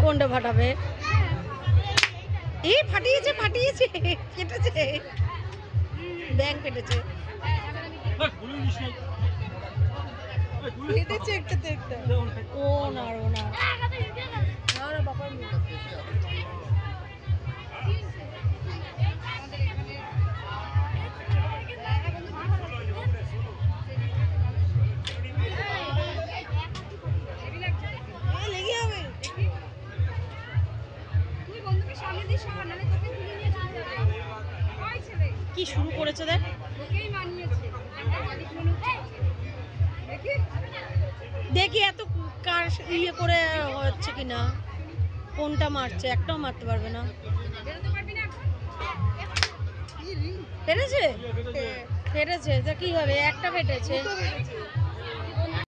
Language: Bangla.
কোনটা ফাটাবে? এই ফাটিয়েছে ফাটিয়েছে কেটেছে, ব্যাং কেটেছে। ও না ও না বাবা কি শুরু করেছে দেখ, দেখি এত কার ইয়ে করে হচ্ছে কিনা, কোনটা মারছে, একটাও মারতে পারবে না। ফেটেছে ফেটেছে তা কি হবে, একটা ফেটেছে।